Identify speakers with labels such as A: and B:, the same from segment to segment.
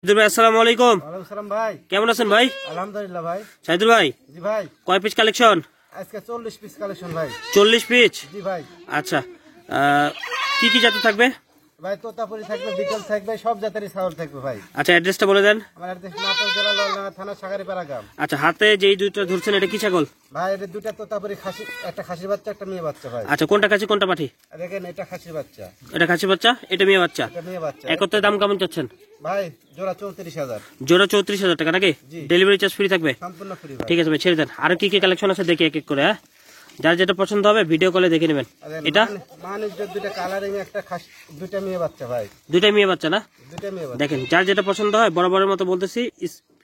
A: আসসালামু আলাইকুম।
B: ওয়ালাইকুম সালাম ভাই,
A: কেমন আছেন ভাই?
B: আলহামদুলিল্লাহ ভাই।
A: সাইদুল ভাই,
B: জি ভাই,
A: কয় পিস কালেকশন?
B: আজকে 40 পিস কালেকশন ভাই।
A: 40 পিস?
B: জি ভাই।
A: আচ্ছা, কি কি জাতের থাকবে
B: ভাই? তোতাপুরি থাকবে, বিটল থাকবে, সব জাতেরই ছাগল থাকবে ভাই।
A: আচ্ছা, অ্যাড্রেসটা বলে দেন।
B: আমার অ্যাড্রেস নাটোর জেলা লালডাঙ্গা থানা সাগারিপাড়া গ্রাম।
A: আচ্ছা, হাতে যেই দুইটা ধরছেন এটা কি ছাগল?
B: ভাই এটা দুইটা তোতাপুরি খাসি, একটা খাসির বাচ্চা, একটা মেয়ে বাচ্চা ভাই।
A: আচ্ছা, কোনটা খাসি কোনটা পাঠি?
B: দেখেন এটা খাসির বাচ্চা,
A: এটা খাসি বাচ্চা, এটা মেয়ে বাচ্চা।
B: এটা মেয়ে বাচ্চা।
A: একত্রে দাম কেমন চাচ্ছেন?
B: ভাই জোড়া 34,000।
A: জোড়া 34,000 টাকা নাকি? ডেলিভারি চার্জ ফ্রি থাকবে?
B: সম্পূর্ণ ফ্রি ভাই।
A: ঠিক আছে ভাই, ছেড়ে দেন। আর কি কি কালেকশন আছে দেখি এক এক করে। হ্যাঁ, যার যেটা পছন্দ হবে ভিডিও কলে দেখে নেবেন। এটা
B: মানুষের দুইটা কালারিং, একটা খাসি, দুইটা মেয়ে বাচ্চা ভাই।
A: দুইটা মেয়ে বাচ্চা না?
B: দুইটা মেয়ে বাচ্চা।
A: দেখেন, যার যেটা পছন্দ হয় বরাবরের মতো বলতেছি,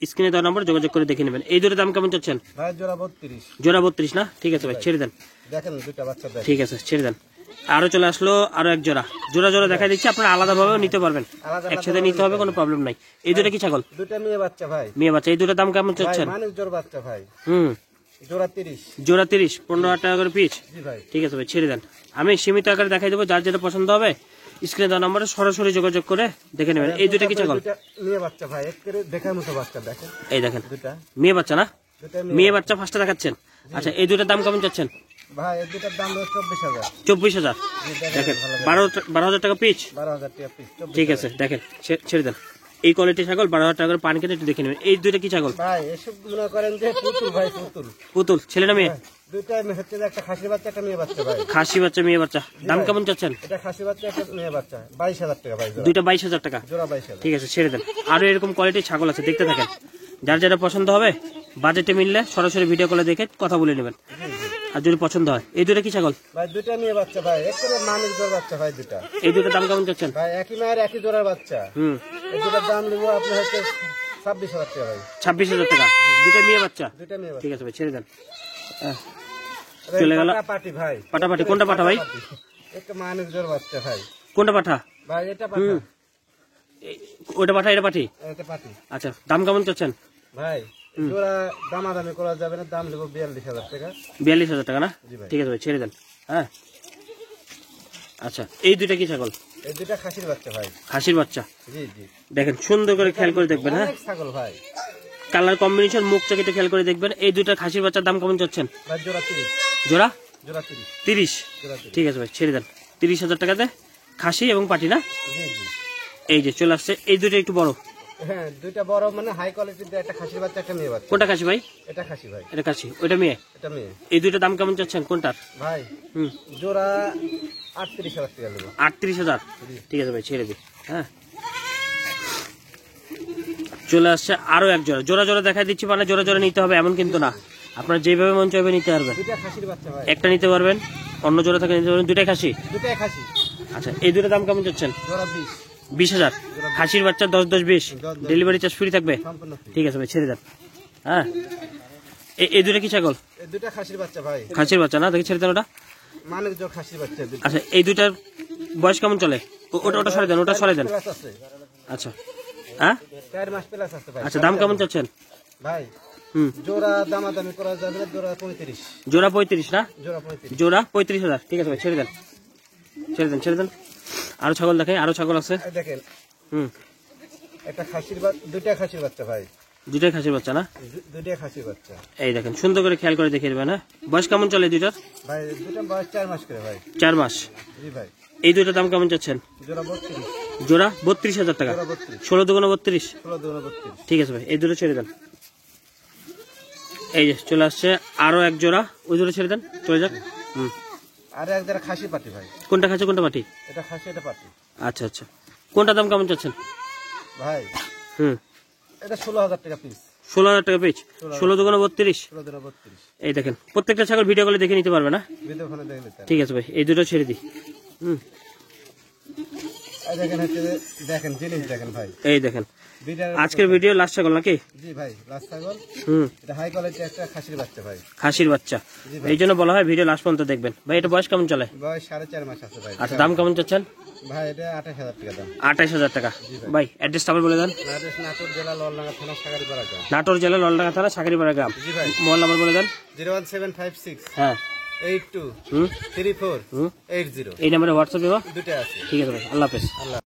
A: স্ক্রিনে দেওয়া নম্বর যোগাযোগ করে দেখে নেবেন। এই দুটো দাম কেমন চাচ্ছেন?
B: ভাই জোড়া 32।
A: জোড়া 32 না? ঠিক আছে ভাই, ছেড়ে দেন।
B: দেখেন দুইটা বাচ্চা দেখেন।
A: ঠিক আছে, ছেড়ে দেন। আরো চলে আসলো আরো এক জোড়া। জোড়া জোড়া দেখা দিচ্ছি, আপনারা আলাদা ভাবেও নিতে পারবেন, একসাথে নিতে হবে, কোনো প্রবলেম নাই। এই দুটো কি ছাগল?
B: দুইটা মেয়ে বাচ্চা ভাই।
A: মেয়ে বাচ্চা। এই দুটো দাম কেমন চাচ্ছেন?
B: মানুষ জোড় বাচ্চা ভাই। জোড়া 30।
A: জোড়া 30, 15,000 টাকা করে পিস।
B: জি ভাই।
A: ঠিক আছে ভাই, ছেড়ে দেন। আমি সীমিত আকারে দেখাই দেবো, যার যেটা পছন্দ হবে স্ক্রিনে দেওয়া নম্বরে সরাসরি যোগাযোগ করে দেখে নেবেন। এই দুটো কি ছাগল?
B: মেয়ে বাচ্চা ভাই, একেবারে দেখার মতো বাচ্চা। দেখেন
A: এই দেখেন,
B: দুটা
A: মেয়ে বাচ্চা না?
B: দুটা
A: মেয়ে বাচ্চা ফার্স্টে দেখাচ্ছেন। আচ্ছা, এই দুটোর দাম কেমন চাচ্ছেন?
B: ভাই এই দুটার দাম হলো 24,000।
A: 24,000? দেখেন, 12,000 টাকা পিস।
B: 12,000 টাকা পিস।
A: ঠিক আছে, দেখেন, ছেড়ে দেন। এই কোয়ালিটি ছাগল 12,000 টাকা করে পান কেটে একটু দেখে নেবেন। এই দুইটা কি ছাগল?
B: ভাই এসব মনে করেন যে পুতুল ভাই, পুতুল।
A: পুতুল ছেলে না মেয়ে?
B: দুইটা হচ্ছে যে একটা খাসি বাচ্চা, একটা মেয়ে বাচ্চা ভাই।
A: খাসি বাচ্চা মেয়ে বাচ্চা। দাম কেমন চাচ্ছেন?
B: এটা খাসি বাচ্চা, একটা মেয়ে বাচ্চা। 22,000 টাকা ভাই।
A: দুইটা 22,000 টাকা?
B: জোড়া 22,000।
A: ঠিক আছে, ছেড়ে দেন। আরো এরকম কোয়ালিটির ছাগল আছে, দেখতে থাকেন। যার যেটা পছন্দ হবে বাজেটে মিললে সরাসরি ভিডিও কলে দেখে কথা বলে নেবেন, আর যদি পছন্দ হয়। এই দুটো কি ছাগল?
B: ভাই দুইটা মেয়ে বাচ্চা ভাই, একেবারে মানুষ জোড় বাচ্চা ভাই দুইটা।
A: এই দুটো দাম কেমন চাচ্ছেন?
B: ভাই একই মায়ের একই জোড়ার বাচ্চা। এই দুটার দাম নেবো আপনার হচ্ছে 26,000 টাকা ভাই।
A: 26,000 টাকা? দুটো মেয়ে বাচ্চা?
B: দুইটা মেয়ে বাচ্চা।
A: ঠিক আছে ভাই, ছেড়ে দেন। চলে গেল
B: পাটি ভাই।
A: পাটাপাটি। কোনটা পাঠা ভাই?
B: একটা মানুষ জোড় বাচ্চা ভাই।
A: কোনটা পাঠা
B: ভাই? এটা পাঠা।
A: ওটা পাঠা, এটা পাঠি?
B: এটা পাটি।
A: আচ্ছা, দাম কেমন চাচ্ছেন?
B: ভাই জোড়া দামাদামি করা যাবে না, দাম দেবো 42,000 টাকা।
A: 42,000 টাকা না?
B: জি ভাই।
A: ঠিক আছে ভাই, ছেড়ে দেন। হ্যাঁ, আচ্ছা, এই দুইটা কি ছাগল?
B: এই দুইটা খাসির বাচ্চা ভাই।
A: খাসির বাচ্চা?
B: জি জি।
A: দেখেন, সুন্দর করে খেয়াল করে দেখবেন। হ্যাঁ,
B: অনেক ছাগল ভাই।
A: কালার কম্বিনেশন, মুখ চকিতে খেয়াল করে দেখবেন। এই দুইটা খাসির বাচ্চার দাম কেমন চাচ্ছেন?
B: ভাই জোড়া 30।
A: জোড়া
B: জোড়া 30।
A: 30?
B: জোড়া 30।
A: ঠিক আছে ভাই, ছেড়ে দেন। 30,000 টাকাতে খাসি এবং পাটি না?
B: জি জি।
A: এই যে চলে আসছে। এই দুইটা একটু বড়।
B: হ্যাঁ দুইটা বড়, মানে হাই কোয়ালিটির। একটা খাসির বাচ্চা, একটা মেয়ে বাচ্চা।
A: কোনটা খাসি ভাই?
B: এটা খাসি ভাই।
A: এটা খাসি, ওইটা মেয়ে?
B: এটা মেয়ে।
A: এই দুইটা দাম কেমন চাচ্ছেন কোনটার?
B: ভাই জোড়া 38,000 টাকা নেবো।
A: 38,000? ঠিক আছে ভাই, ছেড়ে দিই। হ্যাঁ, চলে আসছে আরো এক জোড়া। জোড়া জোড়া দেখা দিচ্ছি, মানে জোড়া জোড়া নিতে হবে এমন কিন্তু না, আপনার যেভাবে মন চাইবে নিতে পারবেন।
B: দুইটা খাসির বাচ্চা ভাই।
A: একটা নিতে পারবেন, অন্য জোড়া থেকে নিতে পারবেন। দুটাই খাসি?
B: দুটাই খাসি।
A: আচ্ছা, এই দুটো দাম কেমন চাচ্ছেন?
B: জোড়া 20।
A: 20,000? খাসির বাচ্চা 10-10-20, ডেলিভারি চার্জ ফ্রি থাকবে?
B: সম্পূর্ণ ফ্রি।
A: ঠিক আছে ভাই, ছেড়ে দেন। হ্যাঁ, এই দুটো কি ছাগল?
B: এই দুইটা খাসির বাচ্চা ভাই।
A: খাসির বাচ্চা না? দেখি, ছেড়ে দেন ওটা।
B: মানুষ জোড় খাসির বাচ্চা দুইটা।
A: আচ্ছা, এই দুইটার বয়স কেমন চলে? ওটা সরে দেন, ওটা সরে দেন।
B: প্লাস আছে।
A: আচ্ছা, হ্যাঁ,
B: 4 মাস প্লাস আছে ভাই।
A: আচ্ছা, দাম কেমন চাচ্ছেন?
B: ভাই জোড়া দামাদামি করা যাবে না, জোড়া 35।
A: জোড়া 35 না?
B: জোড়া 35।
A: জোড়া 35,000? ঠিক আছে ভাই, ছেড়ে দেন, ছেড়ে দেন, ছেড়ে দেন। আরো ছাগল দেখাই, আরো ছাগল আছে।
B: দেখেন একটা খাসির দুইটা খাসির বাচ্চা ভাই।
A: দুটাই খাসির বাচ্চা না?
B: দুইটা খাসির বাচ্চা।
A: এই দেখেন, সুন্দর করে খেয়াল করে দেখিয়ে দেবেন। হ্যাঁ, বয়স কেমন চলে এই দুইটার?
B: ভাই দুইটা বয়স 4 মাস করে ভাই।
A: 4 মাস?
B: জি ভাই।
A: এই দুইটার দাম কেমন চাচ্ছেন?
B: জোড়া 32।
A: জোড়া 32,000 টাকা? 16 দুগুণ 32?
B: 16 দুগুণ 32।
A: ঠিক আছে ভাই, এই দুটো ছেড়ে দেন। এই যে চলে আসছে আরো এক জোড়া, ওই দুটো ছেড়ে দেন, চলে যাক।
B: আর এক জোড়া খাসি পাটি ভাই।
A: কোনটা খাসি কোনটা পাটি?
B: এটা খাসি, এটা পাটি।
A: আচ্ছা আচ্ছা, কোনটা দাম কেমন চাচ্ছেন
B: ভাই? এটা 16,000 টাকা পিস।
A: 16,000 টাকা পিস? 16 দুগুণ 32?
B: 16 দুগুণ 32।
A: এই দেখেন, প্রত্যেকটা ছাগল ভিডিও কলে দেখে নিতে পারবে না?
B: ভিডিও ফোনে দেখে নিতে।
A: ঠিক আছে ভাই, এই দুটো ছেড়ে দিই।
B: এই দেখেন, হচ্ছে দেখেন জিনিস দেখেন ভাই।
A: এই দেখেন, আজকের ভিডিও লাস্ট ছাগল নাকি?
B: জি ভাই, লাস্ট ছাগল। এটা হাই কোয়ালিটি একটা খাসির বাচ্চা ভাই।
A: খাসির বাচ্চা? এই জন্য বলা হয় ভিডিও লাস্ট পর্যন্ত দেখবেন। ভাই এটা বয়স কেমন চলে?
B: বয়স 4.5 মাস আছে ভাই।
A: আচ্ছা, দাম কেমন চাচ্ছেন?
B: ভাই এটা 28,000 টাকা দাম।
A: 28,000 টাকা? ভাই অ্যাড্রেসটা আবার বলে দেন।
B: অ্যাড্রেস নাটোর জেলা লালডাঙ্গা থানা সাগারিপাড়া গ্রাম।
A: নাটোর জেলা লালডাঙ্গা থানা সাগারিপাড়া গ্রাম।
B: জি ভাই।
A: মোবাইল নাম্বার বলে দেন।
B: 01756
A: হ্যাঁ
B: 82 34 80।
A: এই নাম্বারে হোয়াটসঅ্যাপ দেবো?
B: দুটো আছে।
A: ঠিক আছে ভাই, আল্লাহ হাফেজ।
B: আল্লাহ।